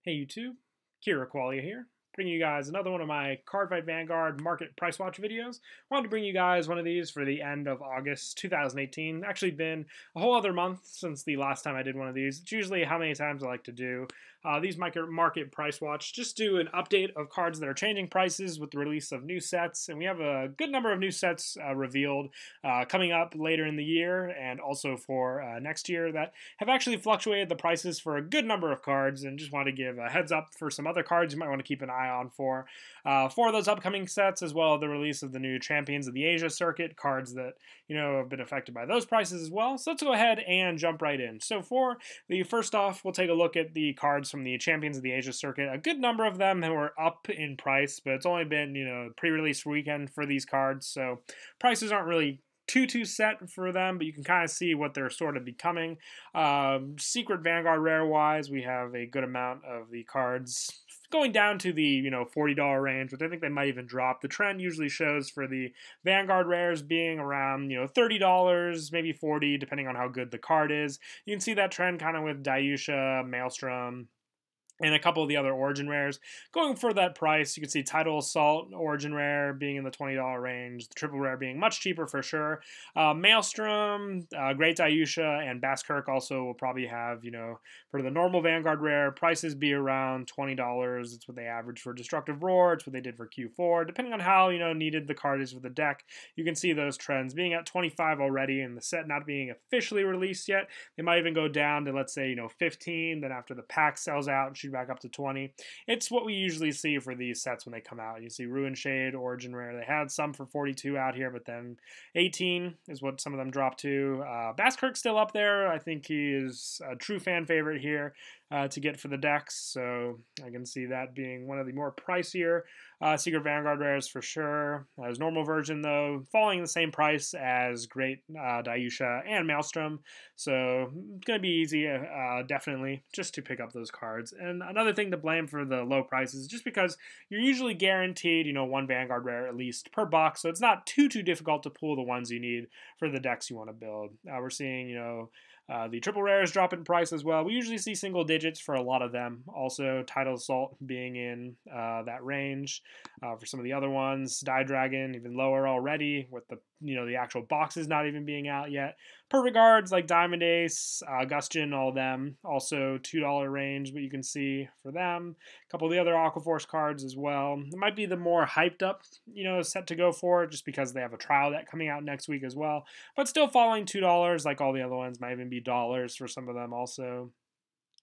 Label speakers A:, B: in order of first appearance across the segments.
A: Hey YouTube, Kiraqualia here, bringing you guys another one of my Cardfight Vanguard market price watch videos. Wanted to bring you guys one of these for the end of August 2018. Actually been a whole other month since the last time I did one of these. It's usually how many times I like to do these market price watch. Just do an update of cards that are changing prices with the release of new sets, and we have a good number of new sets revealed coming up later in the year and also for next year that have actually fluctuated the prices for a good number of cards, and just want to give a heads up for some other cards you might want to keep an eye on for those upcoming sets, as well as the release of the new Champions of the Asia circuit cards that have been affected by those prices as well. So let's go ahead and jump right in. So for the first off, we'll take a look at the cards from the Champions of the Asia circuit. A good number of them were up in price, but it's only been pre-release weekend for these cards, so prices aren't really too set for them, but you can kind of see what they're sort of becoming. Secret Vanguard rare wise, we have a good amount of the cards going down to the $40 range, which I think they might even drop. The trend usually shows for the Vanguard rares being around $30, maybe 40, depending on how good the card is. You can see that trend kind of with Dayusha, Maelstrom, and a couple of the other Origin rares going for that price. You can see Tidal Assault Origin rare being in the $20 range, the triple rare being much cheaper for sure. Maelstrom, Great Dayusha, and Basskirk also will probably have, for the normal Vanguard rare, prices be around $20. It's what they average for Destructive Roar. It's what they did for Q4. Depending on how, needed the card is for the deck, you can see those trends being at 25 already, and the set not being officially released yet. They might even go down to, let's say, 15. Then after the pack sells out, shoot back up to 20. It's what we usually see for these sets when they come out. You see Ruin Shade, Origin Rare. They had some for 42 out here, but then 18 is what some of them dropped to. Basskirk's still up there. I think he is a true fan favorite here to get for the decks, so I can see that being one of the more pricier Secret Vanguard rares for sure. His normal version, though, falling in the same price as Great Dayusha and Maelstrom, so it's going to be easy, definitely, just to pick up those cards. And another thing to blame for the low prices is just because you're usually guaranteed, one Vanguard rare at least per box, so it's not too difficult to pull the ones you need for the decks you want to build. We're seeing, the triple rares drop in price as well. We usually see single digits for a lot of them. Also, Tidal Assault being in that range. For some of the other ones, Die Dragon even lower already, with the actual boxes not even being out yet. Perfect cards like Diamond Ace, Gustion, all of them, also $2 range, but you can see for them. A couple of the other Aquaforce cards as well. It might be the more hyped up, set to go for, just because they have a trial deck coming out next week as well. But still falling $2 like all the other ones, might even be dollars for some of them also.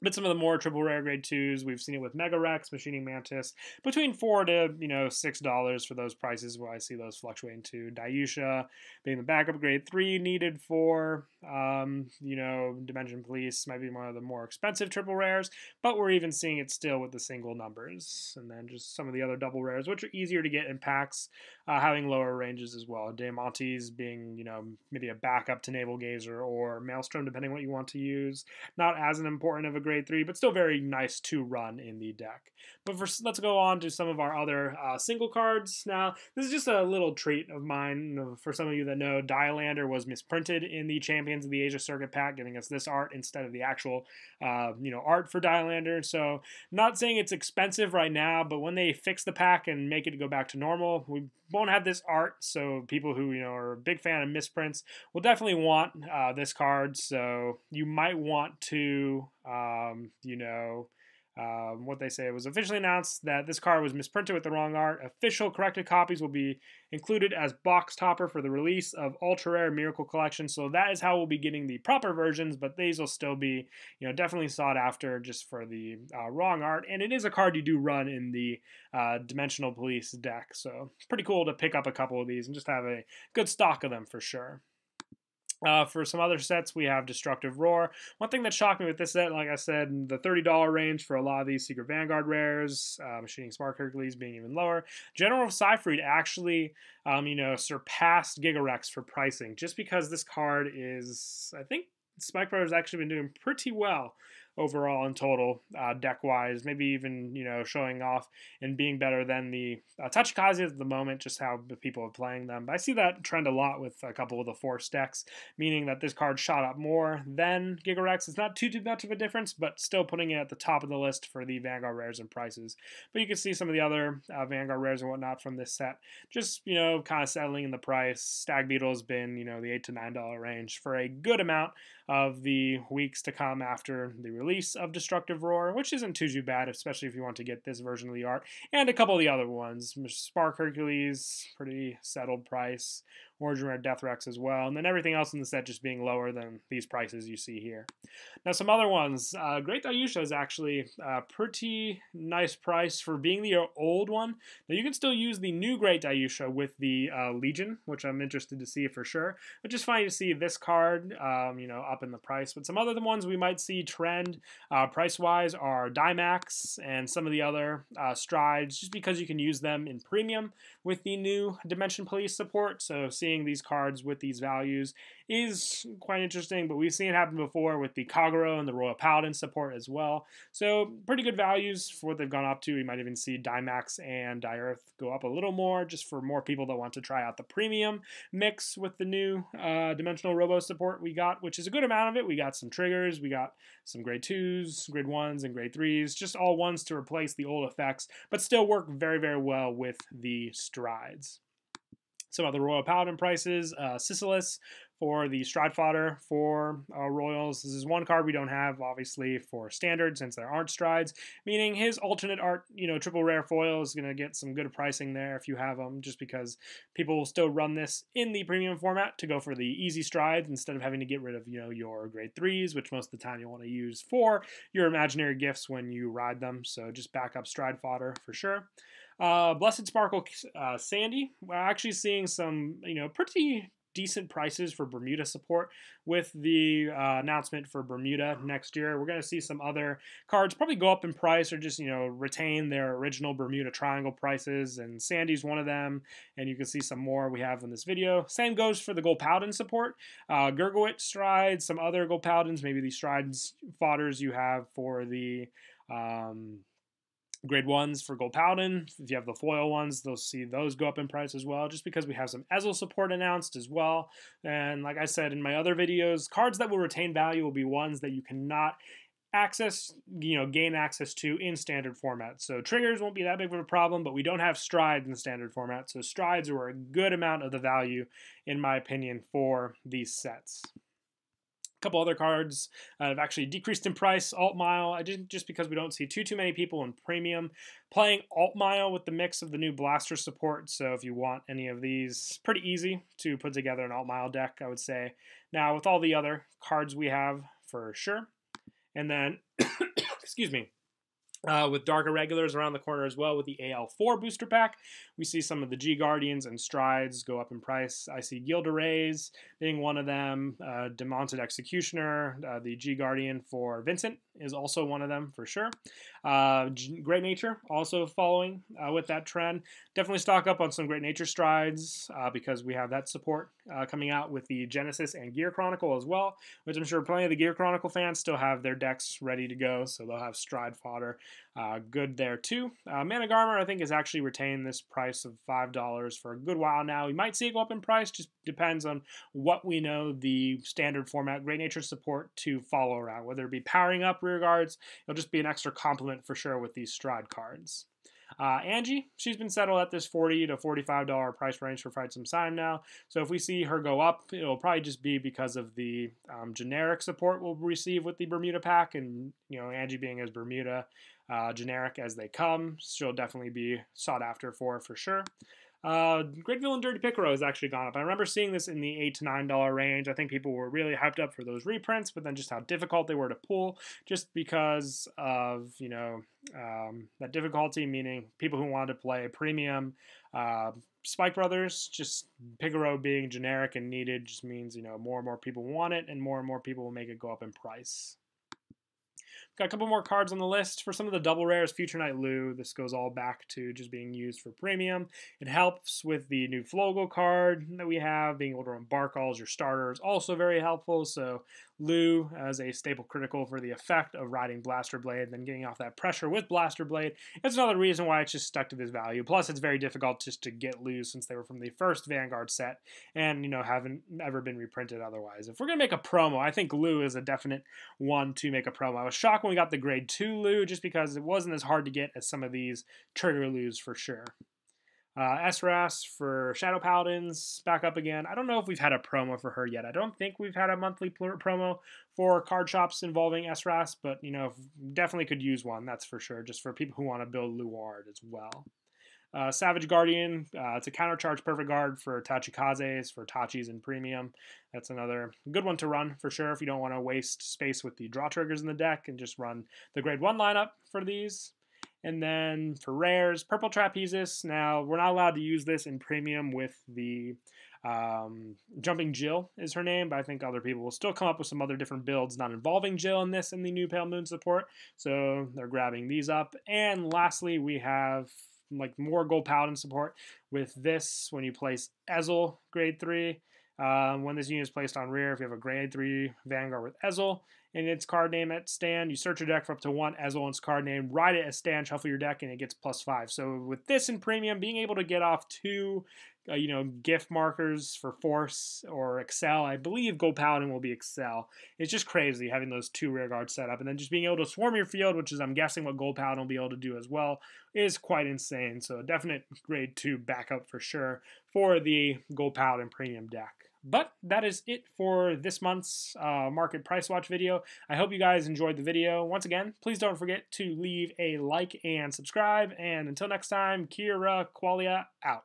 A: But some of the more triple rare grade 2s, we've seen it with Mega Rex, Machining Mantis, between $4 to $6 for those prices, where I see those fluctuating to. Dayusha being the backup grade 3 needed for, Dimension Police might be one of the more expensive triple rares, but we're even seeing it still with the single numbers. And then just some of the other double rares, which are easier to get in packs, having lower ranges as well. Diamantes being, maybe a backup to Naval Gazer or Maelstrom, depending on what you want to use. Not as an important of a grade 3, but still very nice to run in the deck. But let's go on to some of our other single cards. Now, this is just a little treat of mine. For some of you that know, Dialander was misprinted in the Champions of the Asia Circuit pack, giving us this art instead of the actual, art for Dialander. So, not saying it's expensive right now, but when they fix the pack and make it go back to normal, we won't have this art. So, people who are a big fan of misprints will definitely want this card. So, you might want to what they say. It was officially announced that this card was misprinted with the wrong art. Official corrected copies will be included as box topper for the release of Ultra Rare Miracle Collection. So that is how we'll be getting the proper versions, but these will still be, definitely sought after just for the wrong art. And it is a card you do run in the Dimensional Police deck. So it's pretty cool to pick up a couple of these and just have a good stock of them for sure. For some other sets, we have Destructive Roar. One thing that shocked me with this set, like I said, the $30 range for a lot of these Secret Vanguard rares, Machining Spark Hercules being even lower. General Cyphered actually, surpassed Gigarex for pricing, just because this card is, I think, Spike Brothers actually been doing pretty well overall in total, deck-wise. Maybe even, showing off and being better than the Tachikazes at the moment, just how the people are playing them. But I see that trend a lot with a couple of the Force decks, meaning that this card shot up more than Gigarex. It's not too much of a difference, but still putting it at the top of the list for the Vanguard rares and prices. But you can see some of the other Vanguard rares and whatnot from this set, just, kind of settling in the price. Stag Beetle has been, the $8 to $9 range for a good amount of the weeks to come after the release of Destructive Roar, which isn't too bad, especially if you want to get this version of the art, and a couple of the other ones. Spark Hercules, pretty settled price. Origin Rare Deathrex as well, and then everything else in the set just being lower than these prices you see here. Now some other ones, Great Dayusha is actually a pretty nice price for being the old one. Now you can still use the new Great Dayusha with the Legion, which I'm interested to see for sure, but just funny to see this card, up in the price. But some other ones we might see trend price-wise are Dimax and some of the other Strides, just because you can use them in premium with the new Dimension Police support. So seeing these cards with these values is quite interesting, but we've seen it happen before with the Kagero and the Royal Paladin support as well. So pretty good values for what they've gone up to. We might even see Dimax and Diurth go up a little more, just for more people that want to try out the premium mix with the new Dimensional Robo support we got, which is a good amount of it. We got some triggers, we got some grade 2s, grade 1s, and grade 3s, just all ones to replace the old effects, but still work very, very well with the Strides. Some other Royal Paladin prices, Sisylas for the Stride fodder for Royals. This is one card we don't have, obviously, for Standard, since there aren't Strides, meaning his alternate art, triple rare foil is going to get some good pricing there if you have them, just because people will still run this in the premium format to go for the easy Strides instead of having to get rid of, your grade 3s, which most of the time you'll want to use for your imaginary gifts when you ride them. So just back up Stride fodder for sure. Blessed Sparkle Sandy, we're actually seeing some, pretty decent prices for Bermuda support with the announcement for Bermuda next year. We're going to see some other cards probably go up in price or just, retain their original Bermuda Triangle prices, and Sandy's one of them, and you can see some more we have in this video. Same goes for the Gold Paladin support. Gurgawit Strides, some other Gold Paladins, maybe the Strides fodders you have for the grade 1s for Gold Paladin. If you have the foil ones, they'll see those go up in price as well, just because we have some Ezel support announced as well. And like I said in my other videos, cards that will retain value will be ones that you cannot gain access to in standard format. So triggers won't be that big of a problem, but we don't have Strides in standard format. So Strides are a good amount of the value, in my opinion, for these sets. Couple other cards have actually decreased in price. Alt Mile, just because we don't see too many people in premium playing Alt Mile with the mix of the new Blaster support. So if you want any of these, pretty easy to put together an Alt Mile deck, I would say. Now with all the other cards we have, for sure. And then, excuse me. With Dark Irregulars around the corner as well with the AL4 booster pack. We see some of the G Guardians and Strides go up in price. I see Gilderais being one of them. Demonted Executioner, the G Guardian for Vincent is also one of them for sure. Great Nature also following with that trend. Definitely stock up on some Great Nature Strides because we have that support coming out with the Genesis and Gear Chronicle as well, which I'm sure plenty of the Gear Chronicle fans still have their decks ready to go, so they'll have Stride fodder good there too. Mana Garmer, I think, has actually retained this price of $5 for a good while now. We might see it go up in price, just depends on what we know the standard format Great Nature support to follow around, whether it be powering up rear guards. It'll just be an extra complement for sure with these Stride cards. Angie, she's been settled at this $40 to $45 price range for quite some time now. So if we see her go up, it'll probably just be because of the generic support we'll receive with the Bermuda pack, and Angie being as Bermuda generic as they come, she'll definitely be sought after for sure. Great Villain Dirty Picaro has actually gone up. I remember seeing this in the $8 to $9 range. I think people were really hyped up for those reprints, but then just how difficult they were to pull, just because of that difficulty, meaning people who wanted to play premium Spike Brothers, just Picaro being generic and needed just means more and more people want it, and more people will make it go up in price. Got a couple more cards on the list. For some of the double rares, Future Knight Lou, this goes all back to just being used for premium. It helps with the new Flogel card that we have. Being able to run Bark all as your starter is also very helpful. So Lu as a staple critical for the effect of riding Blaster Blade, then getting off that pressure with Blaster Blade. It's another reason why it's just stuck to this value. Plus, it's very difficult just to get Lu since they were from the first Vanguard set and, haven't ever been reprinted otherwise. If we're going to make a promo, I think Lu is a definite one to make a promo. I was shocked when we got the grade 2 Lu just because it wasn't as hard to get as some of these trigger Lus for sure. SRAS for Shadow Paladins, back up again. I don't know if we've had a promo for her yet. I don't think we've had a monthly promo for card shops involving SRAS, but, definitely could use one, that's for sure, just for people who want to build Luard as well. Savage Guardian, it's a countercharge perfect guard for Tachikaze's, for Tachis in Premium. That's another good one to run for sure if you don't want to waste space with the draw triggers in the deck and just run the grade 1 lineup for these. And then for rares, Purple Trapezis. Now, we're not allowed to use this in Premium with the Jumping Jill is her name, but I think other people will still come up with some other different builds not involving Jill in this in the new Pale Moon support. So they're grabbing these up. And lastly, we have more Gold Paladin support with this when you place Ezel grade 3. When this unit is placed on rear, if you have a grade 3 Vanguard with Ezel and its card name at stand, you search your deck for up to 1 Ezel and its card name, ride it as stand, shuffle your deck, and it gets +5. So with this in Premium, being able to get off 2 gift markers for Force or Excel, I believe Gold Paladin will be Excel. It's just crazy having those 2 rear guards set up, and then just being able to swarm your field, which is I'm guessing what Gold Paladin will be able to do as well, is quite insane. So definite grade 2 backup for sure for the Gold Paladin Premium deck. But that is it for this month's market price watch video. I hope you guys enjoyed the video. Once again, please don't forget to leave a like and subscribe. And until next time, Kiraqualia out.